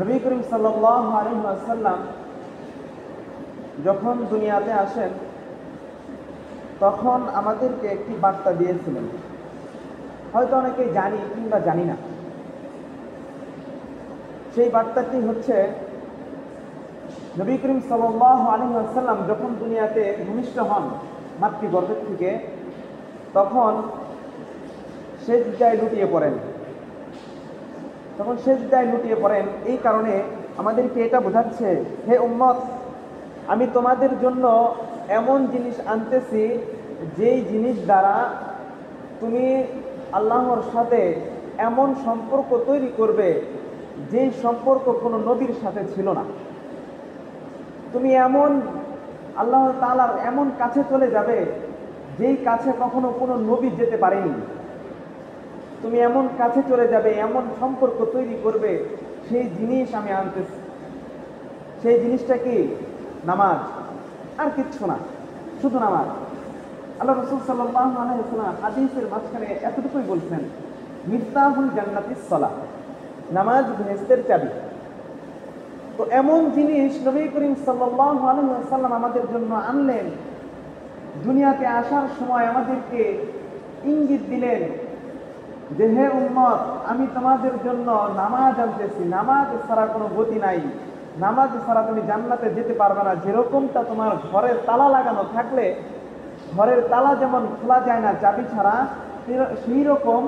নবী করিম সাল্লাল্লাহু আলাইহি ওয়াসাল্লাম যখন দুনিয়াতে আসেন তখন আমাদেরকে একটি বার্তা দিয়েছিলেন, হয়তো অনেকেই জানি কিংবা জানি না। সেই বার্তাটি হচ্ছে, নবী করিম সাল্লাল্লাহু আলাইহি ওয়াসাল্লাম যখন দুনিয়াতে ভূমিষ্ঠ হন মাতৃগর্ভের থেকে, তখন সেজদায় লুটিয়ে পড়েন। এই কারণে আমাদেরকে এটা বোঝাচ্ছে, হে উম্মত, আমি তোমাদের জন্য এমন জিনিস আনতেছি যেই জিনিস দ্বারা তুমি আল্লাহর সাথে এমন সম্পর্ক তৈরি করবে যেই সম্পর্ক কোনো নবীর সাথে ছিল না। তুমি এমন আল্লাহ তাআলার এমন কাছে চলে যাবে যেই কাছে কখনো কোনো নবী যেতে পারেনি। তুমি এমন কাছে চলে যাবে, এমন সম্পর্ক তৈরি করবে, সেই জিনিস আমি আনতেছি। সেই জিনিসটা কি? নামাজ, আর কিচ্ছু না, শুধু নামাজ। আল্লাহ রাসূল সাল্লাল্লাহু আলাইহি ওয়াসাল্লাম হাদিসের মাঝখানে এতটুকুই বলছেন, মিফতাহুল জান্নাতিস সালাহ, নামাজ বেহেশতের চাবি। তো এমন জিনিস নবী করিম সাল্লাল্লাহু আলাইহি ওয়াসাল্লাম আমাদের জন্য আনলেন। দুনিয়াতে আসার সময় আমাদেরকে ইঙ্গিত দিলেন যে, হে উম্মত, আমি তোমাদের জন্য নামাজ আনতেছি। নামাজ ছাড়া কোনো গতি নাই, নামাজ ছাড়া তুমি জান্নাতে যেতে পারবে না। যেরকমটা তোমার ঘরের তালা লাগানো থাকলে ঘরের তালা যেমন খোলা যায় না চাবি ছাড়া, সেই রকম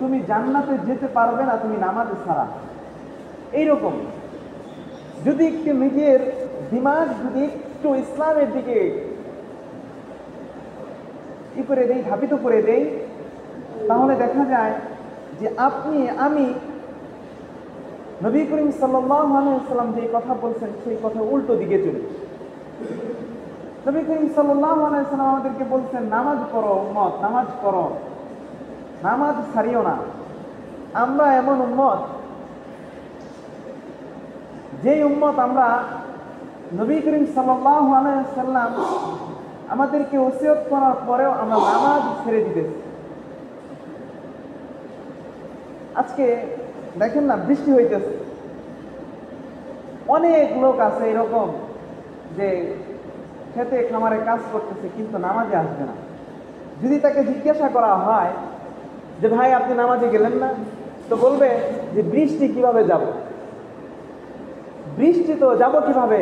তুমি জান্নাতে যেতে পারবে না তুমি নামাজ ছাড়া। এইরকম যদি একটু নিজের দিমাগ যদি একটু ইসলামের দিকে ধাবিত করে দেই, তাহলে দেখা যায় যে আমি নবী করিম সাল্লাল্লাহু আলাইহি ওয়াসাল্লাম যে কথা বলছেন সেই কথা উল্টো দিকে চলে। নবী করিম সাল্লাল্লাহু আলাইহি ওয়াসাল্লাম আমাদেরকে বলছেন, নামাজ পড়ো উম্মত, নামাজ পড়ো, নামাজ ছাড়িও না। আমরা এমন উম্মত, যেই উম্মত আমরা নবী করিম সাল্লাল্লাহু আলাইহি ওয়াসাল্লাম আমাদেরকে ওসিয়ত করার পরেও আমরা নামাজ ছেড়ে দিতেছি। আজকে দেখেন না, বৃষ্টি হইতেছে, অনেক লোক আছে এরকম যে খেতে খামারে কাজ করতেছে কিন্তু নামাজে আসবে না। যদি তাকে জিজ্ঞাসা করা হয় যে, ভাই আপনি নামাজে গেলেন না, তো বলবে যে বৃষ্টি কিভাবে যাব, বৃষ্টি তো যাব কিভাবে।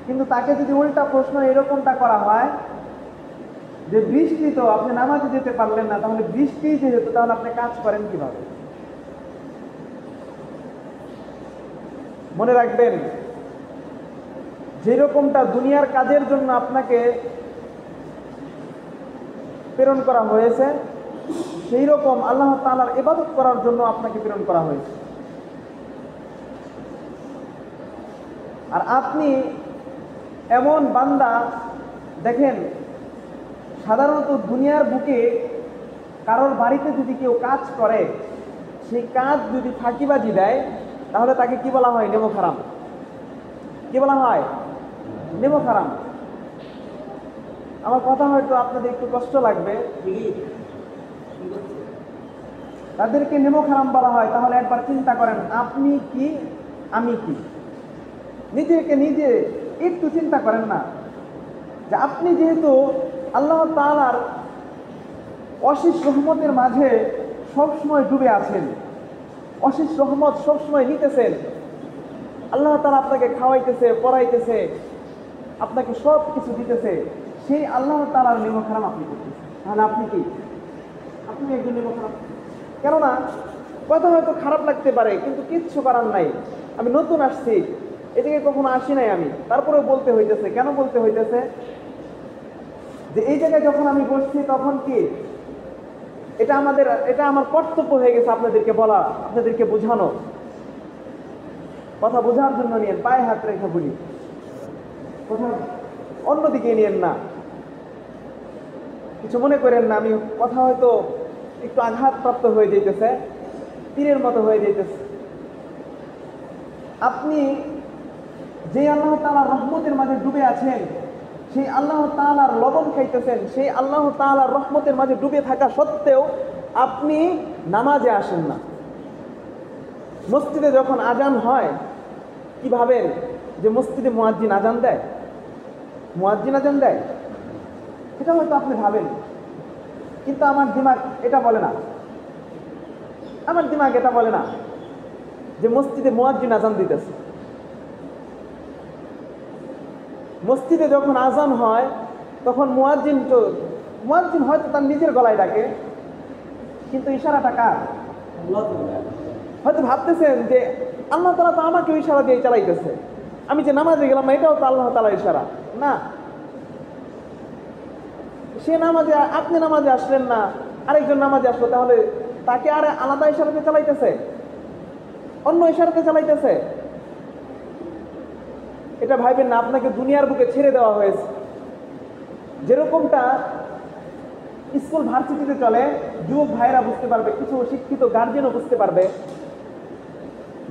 কিন্তু তাকে যদি উল্টা প্রশ্ন এরকমটা করা হয় যে বৃষ্টি তো আপনি নামাজে যেতে পারলেন না, তাহলে বৃষ্টি যেহেতু, তাহলে আপনি কাজ করেন কিভাবে। মনে রাখবেন, যেরকমটা দুনিয়ার কাজের জন্য আপনাকে প্রেরণ করা হয়েছে, সেই রকম আল্লাহ তাআলার ইবাদত করার জন্য আপনাকে প্রেরণ করা হয়েছে। আর আপনি এমন বান্দা, দেখেন সাধারণত দুনিয়ার বুকে কারোর বাড়িতে যদি কেউ কাজ করে, সেই কাজ যদি ফাঁকিবাজি দেয়, তাহলে তাকে কি বলা হয়? নেমো খারাম। কি বলা হয়? নেমো খারাম। আমার কথা হয়তো আপনাদের একটু কষ্ট লাগবে, তাদেরকে নেমো খারাম বলা হয়। তাহলে একবার চিন্তা করেন, আপনি কি, আমি কি? নিজেকে নিজে একটু চিন্তা করেন না, যে আপনি যেহেতু আল্লাহ তাআলার অশেষ রহমতের মাঝে সবসময় ডুবে আছেন, অশেষ রহমত সবসময় নিতেছেন, আল্লাহ তাআলা আপনাকে খাওয়াইতেছে, পড়াইতেছে, আপনাকে সব কিছু দিতেছে, সেই আল্লাহ তাআলার নেমখারাম আপনি করতেছেন। তাহলে আপনি কি? আপনি একজন নেমখারাম। কেননা কথা হয়তো খারাপ লাগতে পারে, কিন্তু কিচ্ছু করার নাই। আমি নতুন আসছি, এদিকে কখনো আসি নাই আমি, তারপরে বলতে হইতেছে। কেন বলতে হইতেছে? যে এই জায়গায় যখন আমি বসছি, তখন কি এটা আমার কর্তব্য হয়ে গেছে আপনাদেরকে বলা, আপনাদেরকে বোঝানো। কথা বোঝার জন্য নিয়েন, পায়ে হাত রেখে বলি, কথা অন্যদিকে নিয়েন না, কিছু মনে করেন না। আমি কথা হয়তো একটু আঘাতপ্রাপ্ত হয়ে যাইতেছে, তীরের মতো হয়ে যাইতেছে। আপনি যে আল্লাহ তাআলার রহমতের মাঝে ডুবে আছেন, সেই আল্লাহ তাআলার লবণ খাইতেছেন, সেই আল্লাহ তাআলার রহমতের মাঝে ডুবে থাকা সত্ত্বেও আপনি নামাজে আসেন না। মসজিদে যখন আজান হয় কি ভাবেন যে মসজিদে মুয়াজ্জিন আজান দেয়? মুয়াজ্জিন আজান দেয়, এটা হয়তো আপনি ভাবেন, কিন্তু আমার দিমাগ এটা বলে না। আমার দিমাগ এটা বলে না যে মসজিদে মুয়াজ্জিন আজান দিতেছে। মসজিদে যখন আজান হয় তখন মুয়াজ্জিন হয়তো তার নিজের গলায় ডাকে, কিন্তু ইশারাটা কার? হয়তো ভাবতেছেন যে আল্লাহ তাআলা তো আমাকে ইশারা দিয়ে চালাইতেছে, আমি যে নামাজে গেলাম এটাও তো আল্লাহ তাআলার ইশারা না। সে নামাজে, আপনি নামাজে আসলেন না, আরেকজন নামাজে আসলো, তাহলে তাকে আর আলাদা ইশারাতে চালাইতেছে, অন্য ইশারাতে চালাইতেছে? এটা ভাইবেন না, আপনাকে দুনিয়ার বুকে ছেড়ে দেওয়া হয়েছে। যেরকমটা স্কুল ভার্সিটিতে চলে, যুবক ভাইরা বুঝতে পারবে, কিছু শিক্ষিত গার্জিয়ানও বুঝতে পারবে।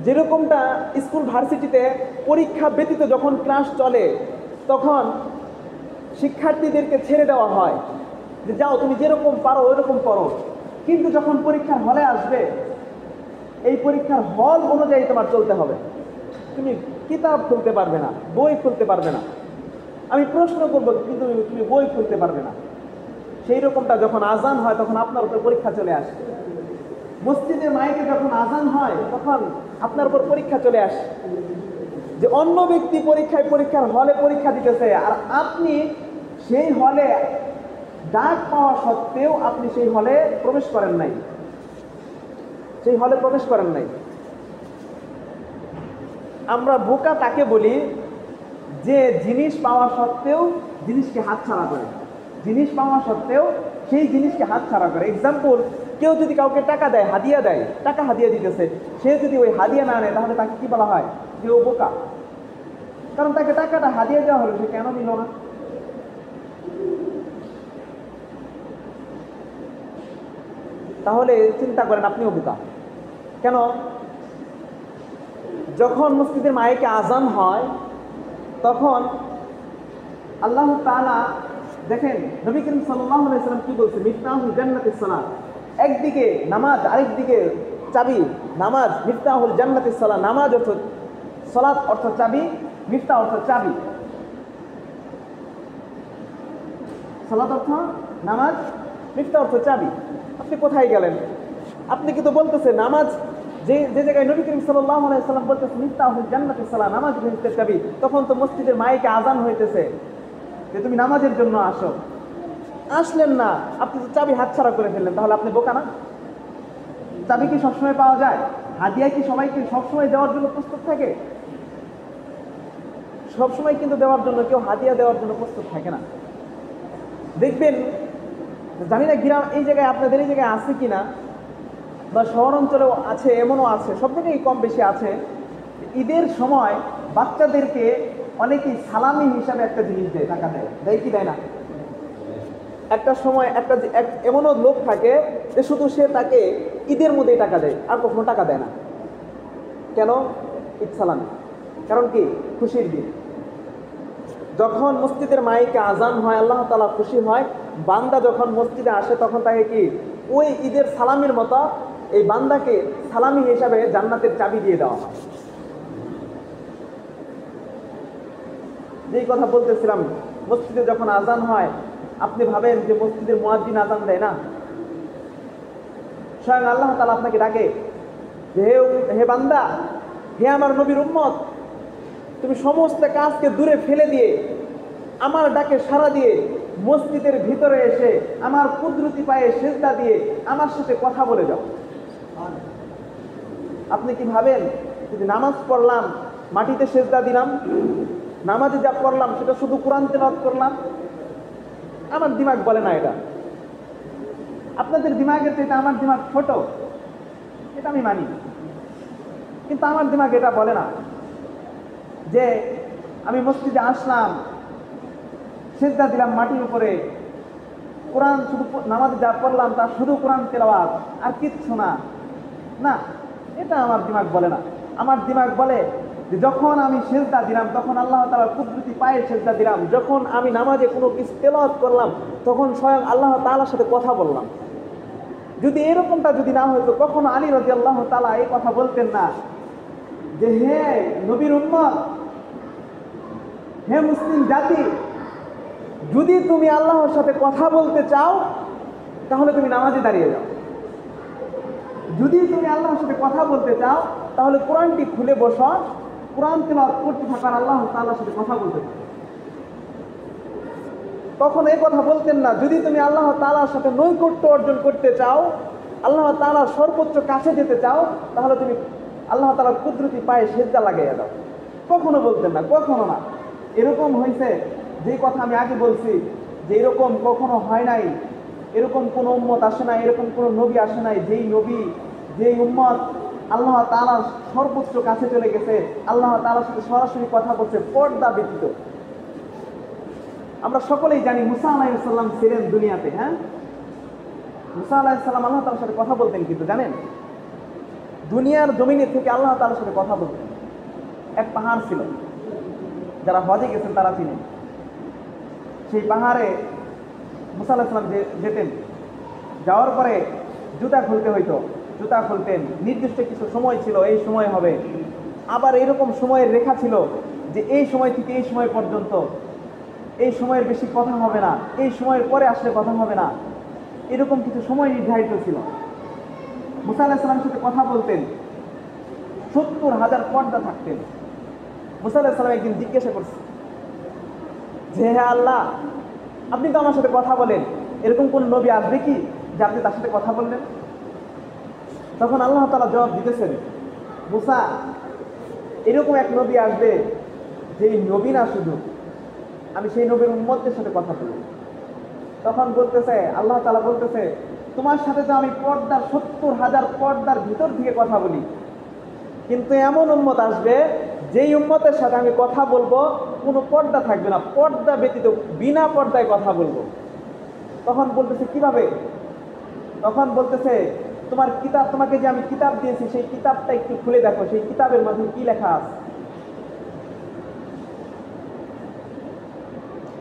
যেরকমটা স্কুল ভার্সিটিতে পরীক্ষা ব্যতীত যখন ক্লাস চলে তখন শিক্ষার্থীদেরকে ছেড়ে দেওয়া হয় যে যাও তুমি যেরকম পারো ওইরকম করো, কিন্তু যখন পরীক্ষার হলে আসবে এই পরীক্ষার হল অনুযায়ী তোমার চলতে হবে। তুমি কিতাব খুলতে পারবে না, বই খুলতে পারবে না, আমি প্রশ্ন করবো কিন্তু তুমি বই খুলতে পারবে না। সেই রকমটা যখন আজান হয় তখন আপনার উপর পরীক্ষা চলে আসে। মসজিদের মাইকে যখন আজান হয় তখন আপনার উপর পরীক্ষা চলে আসে, যে অন্য ব্যক্তি পরীক্ষার হলে পরীক্ষা দিতেছে, আর আপনি সেই হলে ডাক পাওয়া সত্ত্বেও আপনি সেই হলে প্রবেশ করেন নাই, সেই হলে প্রবেশ করেন নাই। আমরা বোকা তাকে বলি যে জিনিস পাওয়া সত্ত্বেও জিনিসকে হাতছাড়া করে, জিনিস পাওয়া সত্ত্বেও সেই জিনিসকে হাতছাড়া করে। এক্সাম্পল, কেউ যদি কাউকে টাকা দেয়, হাদিয়া দেয়, টাকা হাদিয়া দিতেছে, সে যদি ওই হাদিয়া না নেয় তাহলে তাকে কি বলা হয়? যে ও বোকা। কারণ তাকে টাকাটা হাদিয়া দেওয়া হলো, সে কেন নিল না? তাহলে চিন্তা করেন আপনিও বোকা কেন? যখন মসজিদের মাইকে আজান হয় তখন আল্লাহ তাআলা দেখেন, নবী করিম সাল্লাল্লাহু আলাইহি ওয়াসাল্লাম কি বলছে? মিফতাহুল জান্নাতিস সালাত, একদিকে নামাজ আরেকদিকে চাবি। নামাজ মিফতাহুল জান্নাতিস সালাত, নামাজ অর্থ সালাত অর্থ চাবি, মিফতাহ অর্থ চাবি। সালাত অর্থ নামাজ, মিফতাহ অর্থ চাবি। আপনি কোথায় গেলেন? আপনি কিন্তু বলতেছেন নামাজ, যে জায়গায় নবী করিম সাল্লাল্লাহু আলাইহি ওয়াসাল্লাম বলতেছে মিফতাহুল জান্নাতিস সালাত, নামাজ মিফতাহুল চাবি, তখন তো মসজিদের মাইকে আজান হইতেছে যে তুমি নামাজের জন্য আসো, আসলেন না, আপনি তো চাবি হাতছাড়া করে ফেললেন, তাহলে আপনি বোকা না? চাবি কি সবসময় পাওয়া যায়? হাদিয়া কি সবাইকে সবসময় দেওয়ার জন্য প্রস্তুত থাকে? সবসময় কিন্তু দেওয়ার জন্য কেউ হাদিয়া দেওয়ার জন্য প্রস্তুত থাকে না। দেখবেন, জানি না গ্রাম এই জায়গায় আপনাদের এই জায়গায় আছে কিনা, বা শহর অঞ্চলেও আছে, এমনও আছে, সব জায়গায় কম বেশি আছে। ঈদের সময় বাচ্চাদেরকে অনেকেই সালামি হিসাবে একটা জিনিস দেয়, টাকা দেয়, দেয় কি দেয় না? একটা সময় এমনও লোক থাকে যে শুধু সে তাকে ঈদের মধ্যেই টাকা দেয়, আর কখনো টাকা দেয় না। কেন? ঈদ সালামি। কারণ কি? খুশির দিন। যখন মসজিদের মাইকে আজান হয় আল্লাহ তাআলা খুশি হয়, বান্দা যখন মসজিদে আসে তখন তাকে কি ওই ঈদের সালামির মতো এই বান্দাকে সালামি হিসাবে জান্নাতের চাবি দিয়ে দেওয়া হয়। যেই কথা বলতেছিলাম, মসজিদে যখন আজান হয় আপনি ভাবেন যে মসজিদের মুয়াজ্জিন আজান দেয় না, স্বয়ং আল্লাহ তাআলা আপনাকে ডাকে যে হে বান্দা, হে আমার নবীর উম্মত, তুমি সমস্ত কাজকে দূরে ফেলে দিয়ে আমার ডাকে সাড়া দিয়ে মসজিদের ভিতরে এসে আমার কুদরতি পায়ে সিজদা দিয়ে আমার সাথে কথা বলে যাও। আপনি কি ভাবেন যদি নামাজ পড়লাম, মাটিতে সিজদা দিলাম, নামাজে যা পড়লাম সেটা শুধু কোরআন তেলাওয়াত করলাম? আমার দিমাগ বলে না এটা। আপনাদের দিমাগের চাইতে আমার দিমাগ ছোট, এটা আমি মানি, কিন্তু আমার দিমাগ এটা বলে না যে আমি মসজিদে আসলাম, সিজদা দিলাম মাটির উপরে, কোরআন শুধু নামাজে যা পড়লাম তা শুধু কোরআন তেলাওয়াত, আর কিচ্ছু না। না, এটা আমার দিমাগ বলে না। আমার দিমাগ বলে যে যখন আমি সিজদা দিলাম তখন আল্লাহ তাআলার কুদরতি পায়ে সিজদা দিলাম, যখন আমি নামাজে কোনো কিছু তেলাওয়াত করলাম তখন স্বয়ং আল্লাহ তাআলার সাথে কথা বললাম। যদি এরকমটা যদি না হতো, কখনো আলী রাদিয়াল্লাহু তাআলা এই কথা বলতেন না যে হে নবীর উম্মত, হে মুসলিম জাতি, যদি তুমি আল্লাহর সাথে কথা বলতে চাও তাহলে তুমি নামাজে দাঁড়িয়ে যাও। যদি তুমি আল্লাহর সাথে কথা বলতে চাও তাহলে কোরআনটি খুলে বসো, কোরআন তেলাওয়াত করতে থাকার আল্লাহ তাআলার সাথে কথা বলতে থাকো। তখন এই কথা বলতেন না যদি তুমি আল্লাহ তাআলার সাথে নৈকট্য অর্জন করতে চাও, আল্লাহ তাআলার সর্বোচ্চ কাছে যেতে চাও, তাহলে তুমি আল্লাহ তাআলার কুদরতি পায়ে সিজদা লাগাইয়া দাও। কখনো বলতেন না, কখনো না। এরকম হয়েছে যে কথা আমি আগে বলছি যে এরকম কখনো হয় নাই, এরকম কোনো উম্মত আসে নাই, এরকম কোনো নবী আসে নাই যেই নবী, যেই উম্মত আল্লাহ তাআলার সর্বোচ্চ কাছে চলে গেছে, আল্লাহ তাআলার সাথে সরাসরি কথা বলছে পর্দা ব্যতীত। আমরা সকলেই জানি মুসা আলাইহিস সালাম ছিলেন দুনিয়াতে। হ্যাঁ, মুসা আলাইহিস সালাম আল্লাহ তাআলার সাথে কথা বলতেন, কিন্তু জানেন দুনিয়ার জমিনে থেকে আল্লাহ তাআলার সাথে কথা বলতেন। এক পাহাড় ছিল, যারা হজে গেছেন তারা চিনেন। সেই পাহাড়ে মুসা আলাইহিস সালাম যেতেন, যাওয়ার পরে জুতা খুলতে হইতো, জুতা খুলতেন, নির্দিষ্ট কিছু সময় ছিল, এই সময় হবে। আবার এরকম সময়ের রেখা ছিল যে এই সময় থেকে এই সময় পর্যন্ত, এই সময়ের বেশি কথা হবে না, এই সময়ের পরে আসলে কথা হবে না, এরকম কিছু সময় নির্ধারিত ছিল। মুসা আলাইহিস সালামের সাথে কথা বলতেন, 70,000 পর্দা থাকতেন। মুসা আলাইহিস সালাম একদিন জিজ্ঞাসা করছে যে হে আল্লাহ, আপনি তো আমার সাথে কথা বলেন, এরকম কোন নবী আসবে কি যে আপনি তার সাথে কথা বললেন? তখন আল্লাহ তাআলা জবাব দিতেছেন, মুসা, এরকম এক নবী আসবে যেই নবী না শুধু, আমি সেই নবীর উম্মতদের সাথে কথা বলি। তখন বলতেছে আল্লাহ তাআলা বলতেছে, তোমার সাথে তো আমি পর্দার 70,000 পর্দার ভিতর থেকে কথা বলি, কিন্তু এমন উম্মত আসবে যেই উম্মতের সাথে আমি কথা বলবো কোনো পর্দা থাকবে না, পর্দা ব্যতীত বিনা পর্দায় কথা বলবো। তখন বলতেছে কিভাবে? তখন বলতেছে তোমার কিতাব, তোমাকে যে আমি কিতাব দিয়েছি সেই কিতাবটা একটু খুলে দেখো, সেই কিতাবের মধ্যে কি লেখা আছে।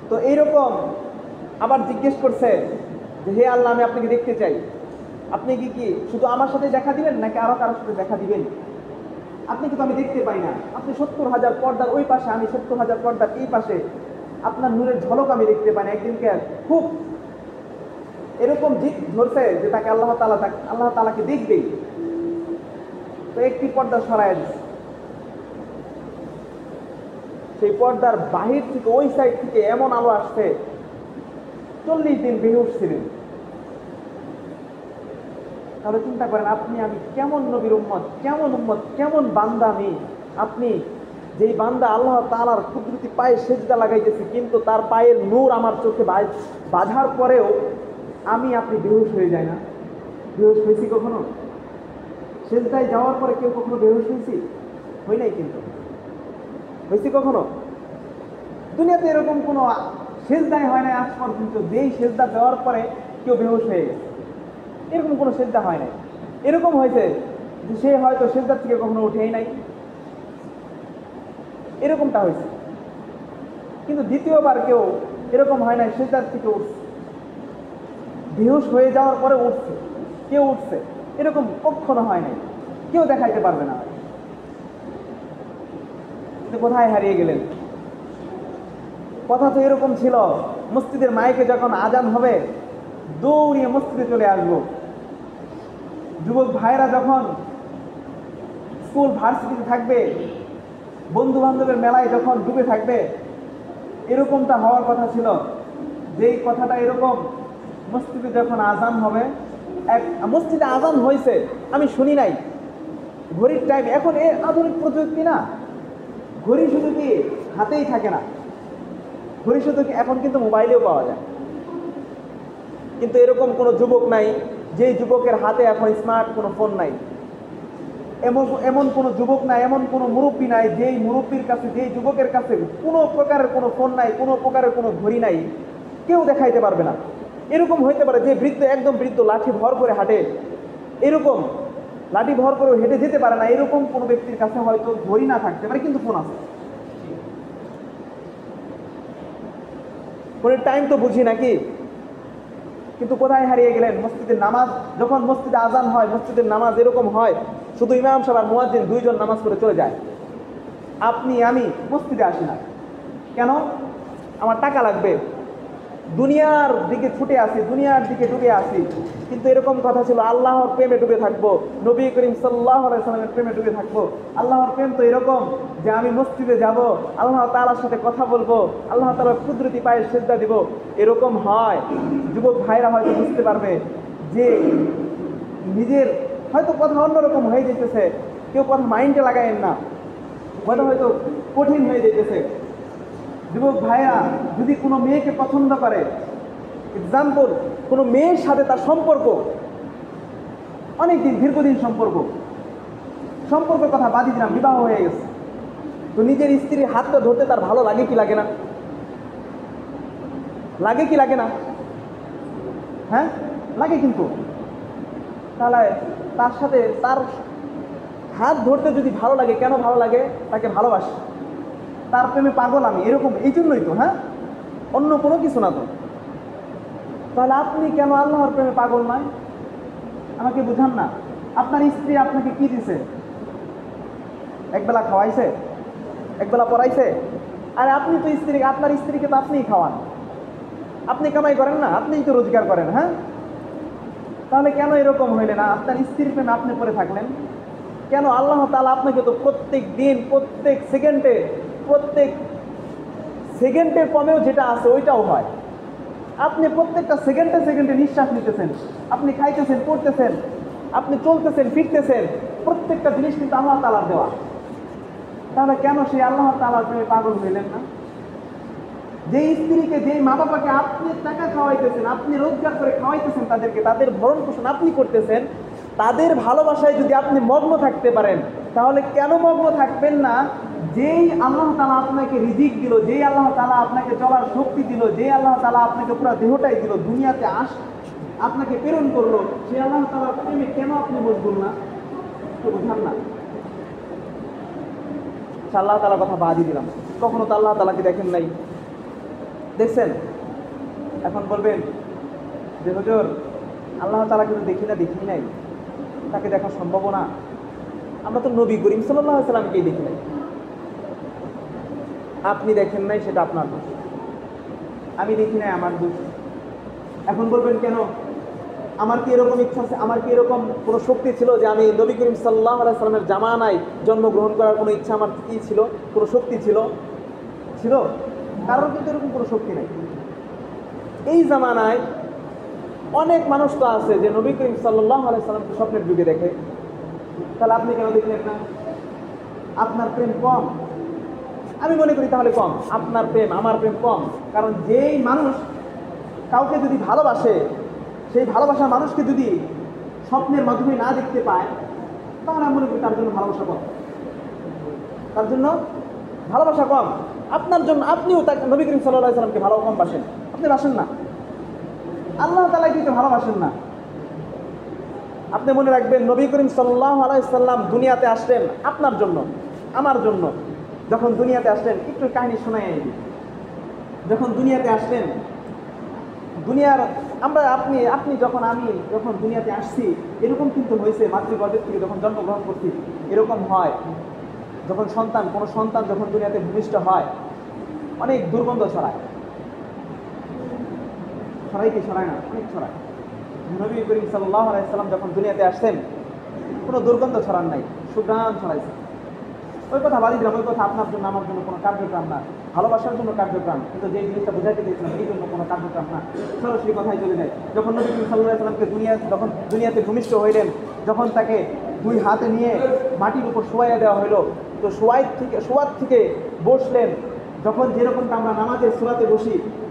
তো এইরকম আবার জিজ্ঞেস করছে যে হে আল্লাহ, আমি আপনাকে দেখতে চাই, আপনি কি শুধু আমার সাথে দেখা দিবেন নাকি আরো কারোর সাথে দেখা দিবেন? আপনি কিন্তু আমি দেখতে পাই না, আপনি 70,000 পর্দার ওই পাশে, আমি 70,000 পর্দার এই পাশে, আপনার নূরের ঝলক আমি দেখতে পাই না। একদিনকে খুব এরকম জিদ ধরছে যে তাকে আল্লাহ তাআলাকে দেখবেই। তো একটি পর্দা সরায় দিচ্ছে, সেই পর্দার বাহির থেকে ওই সাইড থেকে এমন আলো আসছে, 40 দিন বেহুশ ছিলেন। তাহলে চিন্তা করেন আপনি আমি কেমন নবীর উম্মত, কেমন বান্দা আমি। আপনি যেই বান্দা আল্লাহ তাআলার কুদরতি পায়ে সিজদা লাগাইতেছি, কিন্তু তার পায়ের নূর আমার চোখে বাঁধার পরেও আপনি বেহুশ হয়ে যায় না? বেহুশ হয়েছি কখনো? সিজদায় যাওয়ার পরে কেউ কখনো বেহুশ হয়েছি? হই নাই। কিন্তু হয়েছি কখনো? দুনিয়াতে এরকম কোনো সিজদাই হয় নাই আজ পর্যন্ত যেই সিজদা দেওয়ার পরে কেউ বেহুশ হয়ে গেছে, এরকম কোনো সিজদা হয় নাই। এরকম হয়েছে যে সে হয়তো সিজদার থেকে কখনো উঠেই নাই, এরকমটা হয়েছে। কিন্তু দ্বিতীয়বার কেউ এরকম হয় নাই সিজদার থেকে উঠছে, বেহুশ হয়ে যাওয়ার পরে উঠছে, কেউ উঠছে, এরকম কখনো হয় নাই। কেউ দেখাইতে পারবে না। কোথায় হারিয়ে গেলেন? কথা তো এরকম ছিল, মসজিদের মাইকে যখন আজান হবে দৌড়িয়ে মসজিদে চলে আসবো। যুবক ভাইরা যখন স্কুল ভার্সিটিতে থাকবে, বন্ধু বান্ধবের মেলায় যখন ডুবে থাকবে, এরকমটা হওয়ার কথা ছিল। যেই কথাটা এরকম, মসজিদে যখন আজান হবে, মসজিদে আজান হয়েছে আমি শুনি নাই, ঘড়ির টাইম, এখন এর আধুনিক প্রযুক্তি না, ঘড়ি শুধু কি হাতেই থাকে না, ঘড়ি শুধু কি এখন কিন্তু মোবাইলেও পাওয়া যায়। কিন্তু এরকম কোনো যুবক নাই যেই যুবকের হাতে এখন স্মার্ট কোনো ফোন নাই। এমন কোনো যুবক নাই, এমন কোনো মুরব্বী নাই যেই মুরব্বীর কাছে, যেই যুবকের কাছে কোনো প্রকারের কোনো ফোন নাই, কোনো প্রকারের কোনো ঘড়ি নাই, কেউ দেখাইতে পারবে না। এরকম হইতে পারে যে বৃদ্ধ, একদম বৃদ্ধ, লাঠি ভর করে হাঁটে, এরকম লাঠি ভর করে হেঁটে যেতে পারে না, এরকম কোনো ব্যক্তির কাছে হয়তো ঘড়ি না থাকতে পারে, কিন্তু ফোন আছে। ঘড়ির টাইম তো বুঝি নাকি? কিন্তু কোথায় হারিয়ে গেলেন? মসজিদের নামাজ, যখন মসজিদে আজান হয়, মসজিদের নামাজ এরকম হয় শুধু ইমাম সাহেব আর মুয়াজ্জিন দুইজন নামাজ করে চলে যায়, আপনি আমি মসজিদে আসি না। কেন? আমার টাকা লাগবে, দুনিয়ার দিকে ছুটে আসি, দুনিয়ার দিকে ডুবে আসি। কিন্তু এরকম কথা ছিল আল্লাহর প্রেমে ডুবে থাকবো, নবী করিম সাল্লাল্লাহু আলাইহি সাল্লামের প্রেমে ডুবে থাকবো। আল্লাহর প্রেম তো এরকম যে আমি মসজিদে যাব, আল্লাহ তাআলার সাথে কথা বলবো, আল্লাহ তাআলার কুদরতি পায়ে সিজদা দিব। এরকম হয়। যুবক ভাইরা হয়তো বুঝতে পারবে যে নিজের হয়তো কথা অন্যরকম হয়ে যেতেছে, কেউ কথা মাইন্ডে লাগায়েন না, কথা হয়তো কঠিন হয়ে যেতেছে। যুবক ভাইরা যদি কোনো মেয়েকে পছন্দ করে, এক্সাম্পল কোনো মেয়ের সাথে তার সম্পর্ক অনেকদিন, দীর্ঘদিন সম্পর্কের কথা বাদই দিলাম, বিবাহ হয়ে গেছে, তো নিজের স্ত্রীর হাতটা ধরতে তার ভালো লাগে কি লাগে না? লাগে কি লাগে না? হ্যাঁ, লাগে। কিন্তু তাহলে তার সাথে তার হাত ধরতে যদি ভালো লাগে, কেন ভালো লাগে? তাকে ভালোবাসি, তার প্রেমে পাগল আমি, এরকম এই জন্যই তো। হ্যাঁ, অন্য কোনো কিছু না তো। তাহলে আপনি কেন আল্লাহর প্রেমে পাগল নয়? আমাকে বুঝান না। আপনার স্ত্রী আপনাকে কি দিছে? একবেলা খাওয়াইছে, একবেলা পড়াইছে। আরে আপনি তো স্ত্রীকে, আপনার স্ত্রীকে তো আপনিই খাওয়ান, আপনি কামাই করেন না, আপনিই তো রোজগার করেন। হ্যাঁ, তাহলে কেন এরকম হইলে না? আপনার স্ত্রীর প্রেমে আপনি পড়ে থাকলেন কেন? আল্লাহ তাআলা আপনাকে তো প্রত্যেক দিন, প্রত্যেক সেকেন্ডের কমেও যেটা আছে ওইটাও হয়। আপনি প্রত্যেকটা সেকেন্ডে নিঃশ্বাস নিতেছেন, আপনি খাইতেছেন, পড়তেছেন, আপনি চলতেছেন, ফিরতেছেন, প্রত্যেকটা জিনিস কিন্তু আল্লাহ তাআলার দেওয়া। তাহলে কেন সেই আল্লাহ তাআলার প্রেমে পাগল হইলেন না? যেই স্ত্রীকে, যেই মা বাবাকে আপনি টাকা খাওয়াইতেছেন, আপনি রোজগার করে খাওয়াইতেছেন তাদেরকে, তাদের ভরণ পোষণ আপনি করতেছেন, তাদের ভালোবাসায় যদি আপনি মগ্ন থাকতে পারেন, তাহলে কেন মগ্ন থাকবেন না যেই আল্লাহ তাআলা আপনাকে রিজিক দিল, যেই আল্লাহ তাআলা আপনাকে চলার শক্তি দিল, যেই আল্লাহ তাআলা আপনাকে পুরো দেহটাই দিল, দুনিয়াতে আপনাকে প্রেরণ করলো, সেই আল্লাহ তাআলার প্রেমে কেন আপনি মজগুল না? তো বুঝান না। আল্লাহ তাআলার কথা বাদই দিলাম, কখনো তো আল্লাহ তাআলাকে দেখেন নাই, দেখছেন? এখন বলবেন যে হুজুর আল্লাহ তাআলাকে তো দেখি নাই, তাকে দেখা সম্ভব না। আমরা তো নবী করিম সাল্লাল্লাহু আলাইহি সাল্লামকেই দেখি নাই। আপনি দেখেন নাই, সেটা আপনার দোষ, আমি দেখি নাই, আমার দোষ। এখন বলবেন কেন? আমার কি এরকম ইচ্ছা আছে, আমার কি এরকম কোনো শক্তি ছিল যে আমি নবী করিম সাল্লাল্লাহু আলাইহি সাল্লামের জামানায় জন্মগ্রহণ করার কোনো ইচ্ছা আমার কি ছিল, কোনো শক্তি ছিল? কারণ কিন্তু এরকম কোনো শক্তি নাই। এই জামানায় অনেক মানুষ তো আছে যে নবী করিম সাল্লাল্লাহু আলাইহি সাল্লামকে স্বপ্নের যুগে দেখে। তাহলে আপনি কেন দেখলেন না? আপনার প্রেম কম, আমি মনে করি তাহলে কম। আপনার প্রেম, আমার প্রেম কম। কারণ যেই মানুষ কাউকে যদি ভালোবাসে, সেই ভালোবাসার মানুষকে যদি স্বপ্নের মাধ্যমে না দেখতে পায়, তাহলে আমি মনে করি তার জন্য ভালোবাসা কম, তার জন্য ভালোবাসা কম। আপনার জন্য, আপনিও তাকে, নবী করিম সাল্লাল্লাহু আলাইহি সাল্লামকে ভালো কম বাসেন, আপনি বাসেন না, আল্লাহ তাআলা কিন্তু ভালোবাসেন না। আপনি মনে রাখবেন, নবী করিম সাল্লাল্লাহু আলাইহি সাল্লাম দুনিয়াতে আসলেন আপনার জন্য, আমার জন্য। যখন দুনিয়াতে আসলেন, একটু কাহিনী শোনাই। যখন দুনিয়াতে আসলেন, দুনিয়ার আপনি যখন, আমি যখন দুনিয়াতে আসছি, এরকম কিন্তু হয়েছে, মাতৃগর্ভের থেকে যখন জন্মগ্রহণ করছি এরকম হয়। যখন কোনো সন্তান যখন দুনিয়াতে ভূমিষ্ঠ হয়, অনেক দুর্গন্ধ ছড়ায় কি ছড়ায় না? অনেক ছড়ায়। নবী করিম সাল্লাল্লাহু আলাইহি সাল্লাম যখন দুনিয়াতে আসছেন, কোনো দুর্গন্ধ ছড়ান নাই, সুঘ্রাণ ছড়াইছে। ওই কথা বাদই দিলাম, ওই কথা আপনার জন্য আমার জন্য কোনো কার্যক্রম না, ভালোবাসার জন্য কার্যক্রম, কিন্তু যে জিনিসটা বোঝাতে চেয়েছিলাম এই জন্য কোনো কার্যক্রম না। সরাসরি কথাই চলে যায়। যখন নবী করিম সাল্লাল্লাহু আলাইহি সাল্লামকে যখন দুনিয়াতে ভূমিষ্ঠ হইলেন, যখন তাকে দুই হাতে নিয়ে মাটির উপর শোয়াইয়া দেওয়া হইল, তো শোয়ার থেকে বসলেন। যখন যেরকমটা আমরা নামাজের সূরাতে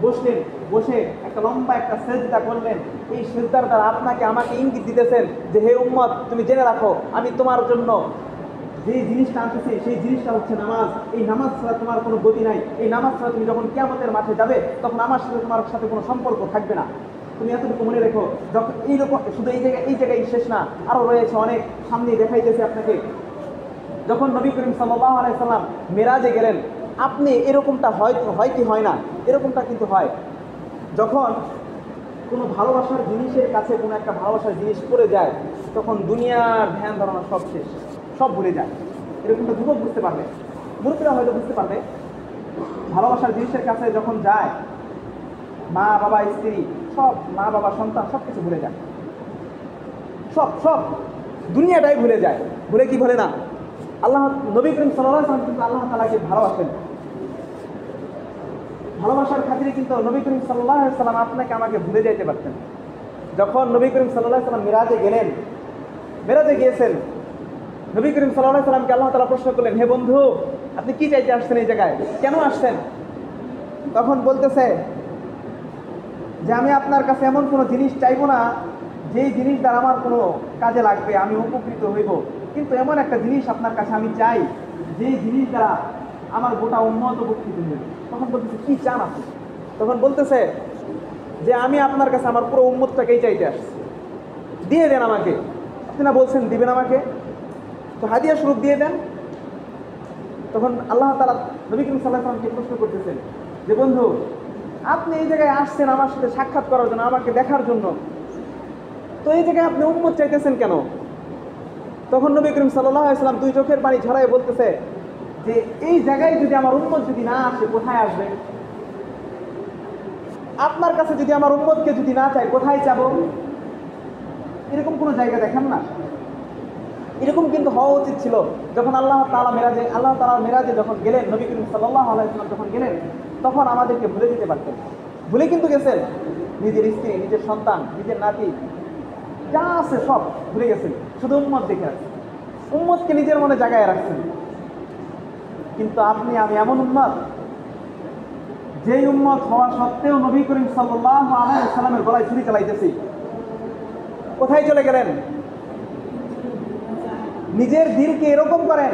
বসলেন, বসে একটা লম্বা একটা সেজদা করলেন। এই সেজদার দ্বারা আপনাকে আমাকে ইঙ্গিত দিতেছেন যে হে উম্মত, তুমি জেনে রাখো আমি তোমার জন্য যে জিনিসটা আনতেছি সেই জিনিসটা হচ্ছে নামাজ। এই নামাজ ছাড়া তোমার কোনো গতি নাই। এই নামাজ ছাড়া তুমি যখন কিয়ামতের মাঠে যাবে, তখন আমার সাথে তোমার সাথে কোনো সম্পর্ক থাকবে না। তুমি এতটুকু মনে রেখো। যখন এইরকম, শুধু এই জায়গায় শেষ না, আরও রয়েছে অনেক, সামনেই দেখাইতেছে আপনাকে। যখন নবী করিম সাল্লাল্লাহু আলাইহি সাল্লাম মেরাজে গেলেন, আপনি এরকমটা হয় কি হয় না? এরকমটা কিন্তু হয়। যখন কোনো ভালোবাসার জিনিসের কাছে কোনো একটা ভালোবাসার জিনিস পড়ে যায়, তখন দুনিয়ার ধ্যান ধারণা সব শেষ, সব ভুলে যায়। এরকমটা যুবক বুঝতে পারবে, মুরব্বীরা হয়তো বুঝতে পারবে। ভালোবাসার জিনিসের কাছে যখন যায়, মা বাবা স্ত্রী সব, মা বাবা সন্তান সব কিছু ভুলে যায়, সব সব দুনিয়াটাই ভুলে যায়। ভুলে কি ভুলে না? আল্লাহ নবী করিম সাল্লাল্লাহু আলাইহি ওয়াসাল্লাম কিন্তু আল্লাহ তাআলাকে ভালোবাসেন। ভালোবাসার খাতিরে কিন্তু নবী করিম সাল্লাল্লাহু আলাইহি ওয়াসাল্লাম আপনাকে আমাকে ভুলে যেতে পারতেন। যখন নবী করিম সাল্লাল্লাহু আলাইহি ওয়াসাল্লাম মিরাজে গেলেন, মিরাজে গিয়েছেন, নবী করিম সাল্লাল্লাহু আলাইহি ওয়াসাল্লামকে আল্লাহ তাআলা প্রশ্ন করলেন, হে বন্ধু, আপনি কি চাইতে আসছেন এই জায়গায়, কেন আসছেন? তখন বলতেছে যে আমি আপনার কাছে এমন কোনো জিনিস চাইবো না যেই জিনিস দ্বারা আমার কোনো কাজে লাগবে, আমি উপকৃত হইব, কিন্তু এমন একটা জিনিস আপনার কাছে আমি চাই যেই জিনিস দ্বারা আমার গোটা উম্মত উপকৃত হইবে। তখন বলতেছে কি চান আপনি? তখন বলতেছে যে আমি আপনার কাছে আমার পুরো উম্মতটাকেই চাইতে আসছি, দিয়ে দেন আমাকে। আপনি না বলছেন দিবেন আমাকে, তো হাদিয়া স্বরূপ দিয়ে দেন। তখন আল্লাহ তাআলা নবী করিম সাল্লাল্লাহু আলাইহি ওয়াসাল্লামকে প্রশ্ন করতেছেন যে বন্ধু, আপনি এই জায়গায় আসছেন আমার সাথে সাক্ষাৎ করার জন্য, আমাকে দেখার জন্য, তো এই জায়গায় আপনি উম্মত চাইতেছেন কেন? তখন নবী করিম সাল্লাল্লাহু আলাইহি ওয়াসাল্লাম দুই চোখের পানি ঝরায় বলতেছে যে এই জায়গায় যদি আমার উম্মত যদি না আসে, কোথায় আসবে? আপনার কাছে যদি আমার উম্মতকে যদি না চাই, কোথায় যাবো? এরকম কোনো জায়গা দেখেন না? এরকম কিন্তু হওয়া উচিত ছিল। যখন আল্লাহ তাআলা মেরাজে যখন গেলেন, নবী করিম সাল্লাল্লাহু আলাইহি ওয়াসাল্লাম যখন গেলেন, তখন আমাদেরকে ভুলে যেতে পারতেন। ভুলে কিন্তু গেছেন, নিজের স্ত্রী, নিজের সন্তান, নিজের নাতি যা আছে সব ভুলে গেছেন, শুধু উম্মত দেখে রাখছেন, উম্মতকে নিজের মনে জায়গায় রাখছেন। কিন্তু আপনি আমি এমন উম্মত, যেই উম্মত হওয়া সত্ত্বেও নবী করিম সাল্লাল্লাহু আলাইহি ওয়াসাল্লামের গলায় ছুরি চালাইতেছি। কোথায় চলে গেলেন? নিজের দিলকে এরকম করেন,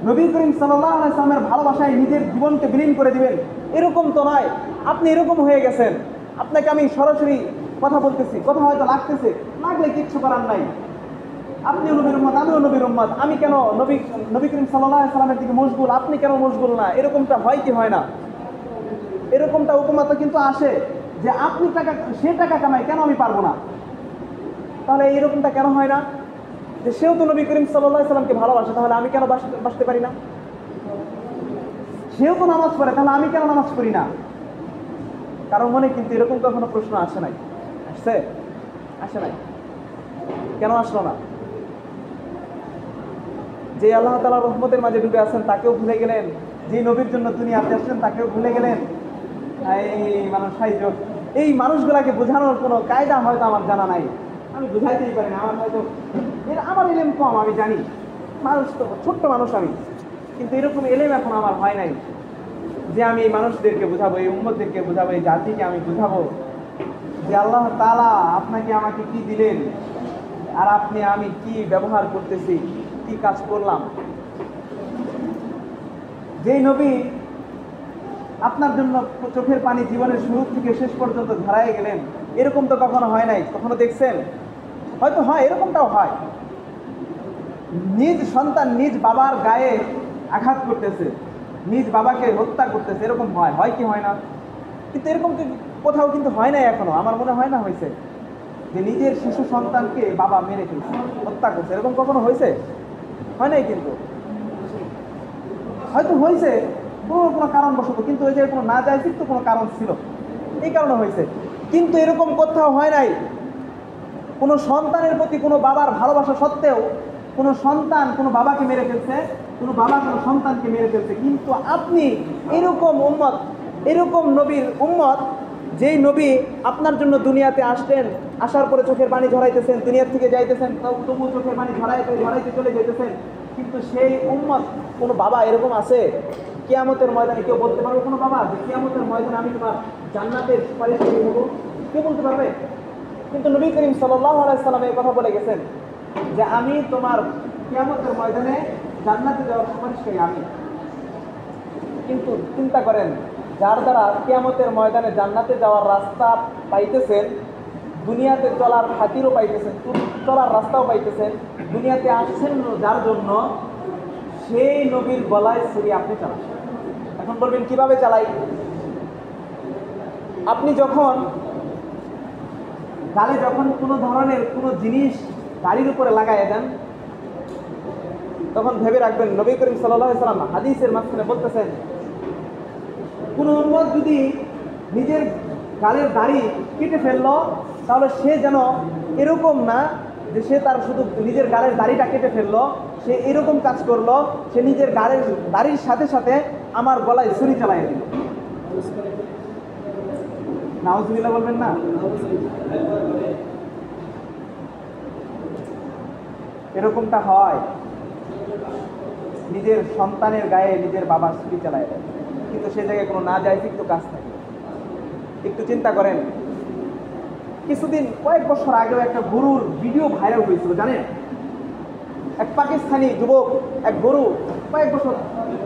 নবী করিম সাল্লাল্লাহু আলাইহি ওয়াসাল্লামের ভালোবাসায় নিজের জীবনকে বিলীন করে দিবেন, এরকম তো নয়। আপনি এরকম হয়ে গেছেন, আপনাকে আমি সরাসরি কথা বলতেছি, কথা হয়তো লাগতেছে, লাগলে কিচ্ছু করার নাই। আপনিও নবীর উম্মত, আমিও নবীর উম্মত, আমি কেন নবী করিম সাল্লাল্লাহু আলাইহি ওয়াসাল্লামের দিকে মশগুল, আপনি কেন মশগুল না? এরকমটা হয় কি হয় না? এরকমটা উপমাটা কিন্তু আসে যে আপনি সে টাকা কামায়, কেন আমি পারবো না? তাহলে এরকমটা কেন হয় না? যে সেও তো নবী করিম সাল্লাল্লাহু আলাইহি ওয়াসাল্লামকে ভালোবাসে, তাহলে আমি কেন বাসতে পারি না? সেও তো নামাজ পড়ে, তাহলে আমি কেন নামাজ পড়ি না? কারণ মনে কিন্তু এরকম কখনো প্রশ্ন আসে নাই? আসছে? আসে নাই। কেন আসলো না? যে আল্লাহ তাআলার রহমতের মাঝে ডুবে আছেন তাকেও ভুলে গেলেন, যে নবীর জন্য দুনিয়াতে আসছেন তাকেও ভুলে গেলেন। এই মানুষগুলাকে বোঝানোর কোনো কায়দা হয়তো আমার জানা নাই, আমি বুঝাইতেই পারি না। আমার এলেম কম, আমি জানি, মানুষ তো ছোট্ট মানুষ আমি, কিন্তু এরকম এলেম এখন আমার হয় নাই যে আমি এই মানুষদেরকে বোঝাবো, এই উম্মতদেরকে বোঝাবো, এই জাতিকে আমি বোঝাবো যে আল্লাহ তাআলা আপনাকে আমাকে কি দিলেন, আর আমি কি ব্যবহার করতেছি, কি কাজ করলাম। যেই নবী আপনার জন্য চোখের পানি জীবনের শুরু থেকে শেষ পর্যন্ত ঝরায় গেলেন, এরকম তো কখনো হয় নাই। কখনো দেখছেন? হয়তো হয়, এরকমটাও হয়, নিজ সন্তান নিজ বাবার গায়ে আঘাত করতেছে, নিজ বাবাকে হত্যা করতেছে, এরকম হয় কি হয় না? কিন্তু এরকম কোথাও কিন্তু হয় নাই এখনো, আমার মনে হয় না হয়েছে যে নিজের শিশু সন্তানকে বাবা মেরে ফেলছে, হত্যা করছে, এরকম কখনো হয়েছে? হয় নাই। কিন্তু হয়তো হয়েছে কোনো কারণবশত, কিন্তু ওই যে কোনো না যাইছিস তো কোনো কারণ ছিল, এই কারণে হয়েছে। কিন্তু এরকম কোথাও হয় নাই কোনো সন্তানের প্রতি কোনো বাবার ভালোবাসা সত্ত্বেও কোনো সন্তান কোনো বাবাকে মেরে ফেলছে, কোনো বাবা কোনো সন্তানকে মেরে ফেলছে। কিন্তু আপনি এরকম উম্মত, এরকম নবীর উম্মত, যেই নবী আপনার জন্য দুনিয়াতে আসলেন, আসার পরে চোখের পানি ঝরাইতেছেন, দুনিয়ার থেকে যাইতেছেন, তবু চোখের পানি ঝরাইতে চলে যেতেছেন। কিন্তু সেই উম্মত কোনো বাবা এরকম আছে কিয়ামতের ময়দানে? কেউ বলতে পারবে কোনো বাবা যে কিয়ামতের ময়দানে আমি তোমার জান্নাতের সুপারিশকারী হব? কেউ বলতে পারবে? কিন্তু নবী করিম সাল্লাল্লাহু আলাইহি ওয়াসাল্লাম এই কথা বলে গেছেন যে আমি তোমার কিয়ামতের ময়দানে জান্নাতে যাওয়ার সুপারিশকারী আমি। কিন্তু চিন্তা করেন, যার দ্বারা কিয়ামতের ময়দানে জান্নাতে যাওয়ার রাস্তা পাইতেছেন, দুনিয়াতে চলার খাতিরও পাইতেছেন, চলার রাস্তাও পাইতেছেন, দুনিয়াতে আসছেন যার জন্য, সেই নবীর গলায় ছুরি আপনি চালান। এখন বলবেন কিভাবে চালাই? আপনি যখন গালে যখন কোনো ধরনের কোনো জিনিস গাড়ির উপরে লাগাই দেন, তখন ভেবে রাখবেন নবী করিম সাল্লাল্লাহু আলাইহি সাল্লাম হাদিসের মাঝখানে বলতেছেন, কোনো উম্মত যদি নিজের গালের দাড়ি কেটে ফেললো, তাহলে সে যেন এরকম না যে সে তার শুধু নিজের গালের দাড়িটা কেটে ফেললো, সে এরকম কাজ করলো, সে নিজের গালের দাড়ির সাথে সাথে আমার গলায় ছুরি চালাই দিল। নাউজুবিল্লাহ বলবেন না? এরকমটা হয়, নিজের সন্তানের গায়ে নিজের বাবা ছুরি চালায় দেয়, কিন্তু সে জায়গায় কোনো না যায় কিন্তু কাজ থাকে। একটু চিন্তা করেন, কিছুদিন কয়েক বছর আগেও একটা গরুর ভিডিও ভাইরাল হয়েছিল, জানেন? এক পাকিস্তানি যুবক এক গরু কয়েক বছর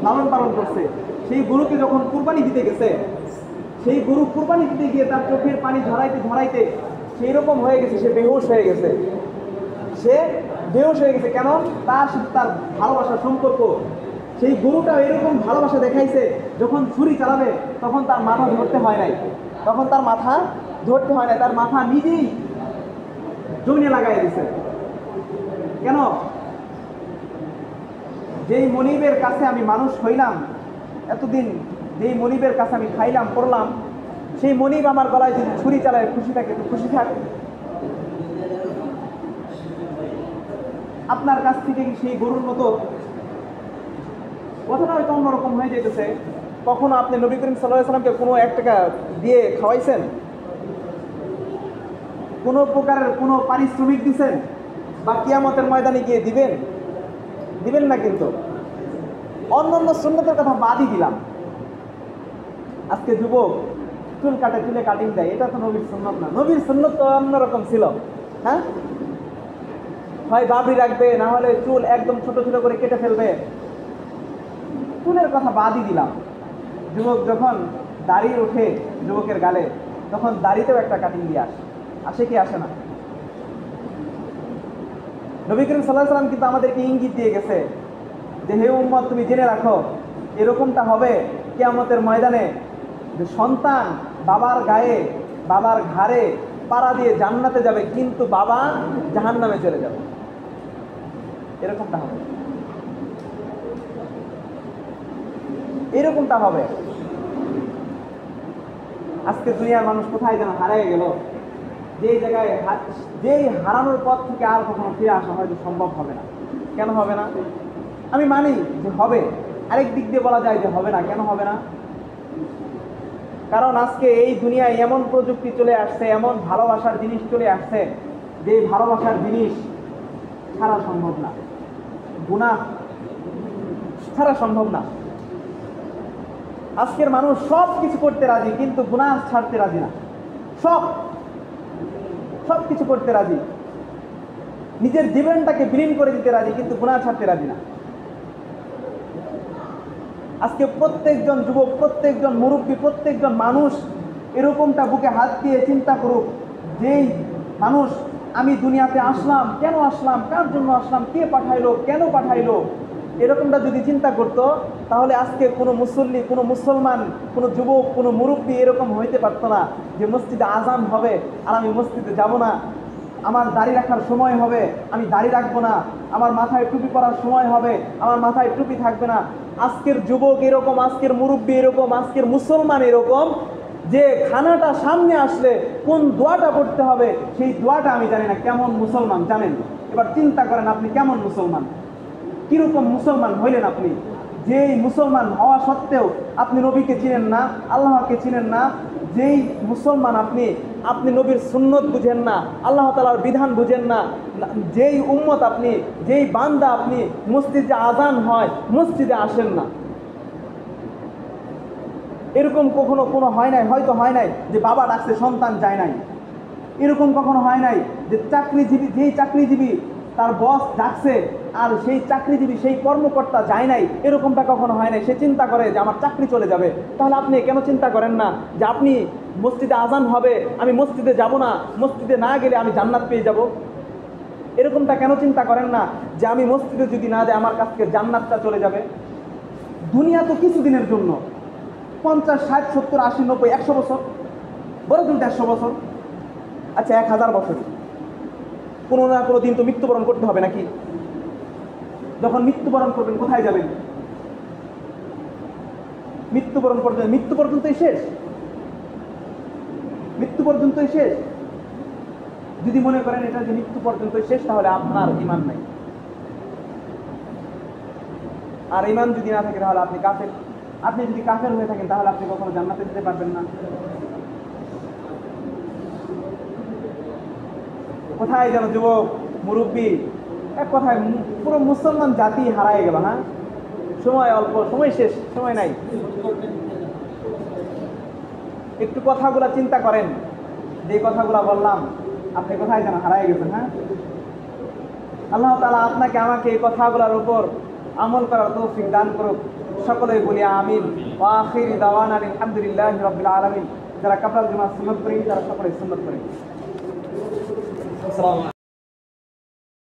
লালন পালন করছে। সেই গরুকে যখন কুরবানি দিতে গেছে, সেই গরু কুরবানি দিতে গিয়ে তার চোখের পানি ঝরাইতে ঝরাইতে সেই রকম হয়ে গেছে, সে বেহুশ হয়ে গেছে। সে বেহুশ হয়ে গেছে কেন? তার সাথে তার ভালোবাসার সম্পর্ক। সেই গরুটা এরকম ভালোবাসা দেখাইছে, যখন ছুরি চালাবে তখন তার মাথা ধরতে হয় নাই, তার মাথা নিজেই জমিনে লাগাই দিছে। কেন? যেই মনিবের কাছে আমি মানুষ হইলাম এতদিন, যেই মনিবের কাছে আমি খাইলাম পড়লাম, সেই মনিব আমার গলায় যদি ছুরি চালায় খুশি থাকে তো খুশি থাকে। আপনার কাছ থেকে কি সেই গরুর মতো কথাটা হয়তো অন্যরকম হয়ে যেতেছে। কখনো আপনি নবী করিম সাল্লাল্লাহু আলাইহি সাল্লামকে কোনো 1 টাকা দিয়ে খাওয়াইছেন? কোনো প্রকারের কোনো পারিশ্রমিক দিচ্ছেন? বা কিয়ামতের ময়দানে গিয়ে দিবেন না। কিন্তু অন্যান্য সুন্নতের কথা বাদই দিলাম, আজকে যুবক চুল কাটে, চুলে কাটিং দেয়, এটা তো নবীর সুন্নত না। নবীর সুন্নত তো অন্যরকম ছিল। হ্যাঁ, হয় বাবরি রাখবে, না হলে চুল একদম ছোট ছোট করে কেটে ফেলবে। চুলের কথা বাদই দিলাম। যুবক যখন দাড়ি ওঠে যুবকের গালে, তখন দাড়িতেও একটা কাটিং দিয়ে আসে কি আসে না? নবী করিম সাল্লাল্লাহু আলাইহি সাল্লাম কিন্তু আমাদেরকে ইঙ্গিত দিয়ে গেছে যে হে উম্মত, তুমি জেনে রাখো এরকমটা হবে কিয়ামতের ময়দানে, যে সন্তান বাবার গায়ে, বাবার ঘাড়ে পাড়া দিয়ে জান্নাতে যাবে, কিন্তু বাবা জাহান্নামে চলে যাবে। এরকমটা হবে। আজকে দুনিয়ার মানুষ কোথায় যেন হারিয়ে গেল, যেই জায়গায় যেই হারানোর পথ থেকে আর কখনো ফিরে আসা হয়তো সম্ভব হবে না। কেন হবে না? আমি মানি যে হবে, আরেক দিক দিয়ে বলা যায় যে হবে না। কেন হবে না? কারণ আজকে এই দুনিয়ায় এমন প্রযুক্তি চলে আসছে, এমন ভালোবাসার জিনিস চলে আসছে, যে ভালোবাসার জিনিস ছাড়া সম্ভব না, গুনাহ ছাড়া সম্ভব না। আজকের মানুষ সব কিছু করতে রাজি, কিন্তু গুনাহ ছাড়তে রাজি না। সব কিছু করতে রাজি, নিজের জীবনটাকে বিলীন করে দিতে রাজি, কিন্তু গুনাহ ছাড়তে রাজি না। আজকে প্রত্যেকজন যুবক, প্রত্যেকজন মুরব্বী, প্রত্যেকজন মানুষ এরকমটা বুকে হাত দিয়ে চিন্তা করুক, যেই মানুষ আমি দুনিয়াতে আসলাম, কেন আসলাম, কার জন্য আসলাম, কে পাঠাইলো, কেন পাঠাইলো, এরকমটা যদি চিন্তা করতো, তাহলে আজকে কোনো মুসল্লি, কোনো মুসলমান, কোনো যুবক, কোনো মুরব্বী এরকম হইতে পারতো না যে মসজিদে আজান হবে আর আমি মসজিদে যাব না, আমার দাড়ি রাখার সময় হবে আমি দাড়ি রাখবো না, আমার মাথায় টুপি পরার সময় হবে আমার মাথায় টুপি থাকবে না। আজকের যুবক এরকম, আজকের মুরব্বী এরকম, আজকের মুসলমান এরকম, যে খানাটা সামনে আসলে কোন দোয়াটা পড়তে হবে সেই দোয়াটা আমি জানি না। কেমন মুসলমান জানেন? এবার চিন্তা করেন আপনি কেমন মুসলমান, কিরকম মুসলমান হইলেন আপনি, যেই মুসলমান হওয়া সত্ত্বেও আপনি নবীকে চিনেন না, আল্লাহকে চিনেন না। যেই মুসলমান আপনি নবীর সুন্নত বুঝেন না, আল্লাহ তাআলার বিধান বুঝেন না। যেই উম্মত আপনি, যেই বান্দা আপনি, মসজিদে আজান হয় মসজিদে আসেন না। এরকম কখনো কোনো হয় নাই, হয়তো হয় নাই যে বাবা ডাকছে সন্তান যায় নাই। এরকম কখনো হয় নাই যে যেই চাকরিজীবী তার বস ডাকছে আর সেই চাকরিজীবী, সেই কর্মকর্তা যায় নাই। এরকমটা কখনো হয় নাই। সে চিন্তা করে যে আমার চাকরি চলে যাবে। তাহলে আপনি কেন চিন্তা করেন না যে আপনি মসজিদে আজান হবে, আমি মসজিদে যাব না, মসজিদে না গেলে আমি জান্নাত পেয়ে যাব? এরকমটা কেন চিন্তা করেন না যে আমি মসজিদে যদি না যাই আমার কাছ থেকে জান্নাতটা চলে যাবে? দুনিয়া তো কিছুদিনের জন্য, 50, 60, 70, 80, 90, 100 বছর, বড় জন্য 100 বছর। আচ্ছা 1000 বছর, কোনো না কোনো দিন তো মৃত্যুবরণ করতে হবে নাকি? যখন মৃত্যুবরণ করবেন কোথায় যাবেন? মৃত্যুবরণ পর্যন্ত, মৃত্যু পর্যন্তই শেষ, মৃত্যু পর্যন্তই শেষ। যদি মনে করেন এটা যে মৃত্যু পর্যন্তই শেষ, তাহলে আপনার ঈমান নাই। আর ঈমান যদি না থাকে তাহলে আপনি কাফের। আপনি যদি কাফের হয়ে থাকেন তাহলে আপনি কখনো জান্নাতে যেতে পারবেন না। কোথায় যেন যুবক মুরব্বী, এক কথায় পুরো মুসলমান জাতি হারায় গেল। হ্যাঁ, সময় অল্প, সময় শেষ, সময় নাই। একটু কথাগুলো চিন্তা করেন, যে কথাগুলো বললাম আপনি কোথায় যেন হারায় গেছেন। হ্যাঁ, আল্লাহ তাআলা আপনাকে আমাকে এই কথাগুলোর উপর আমল করার তৌফিক দান করুক। সকলেই বলি আমিন। ওয়া আখিরি দাওয়ানা আলহামদুলিল্লাহি রাব্বিল আলামিন। যারা কাবলাল জুমা সুন্নাত করেন তারা সকলে সুন্নাত করেন। আসসালামু আলাইকুম।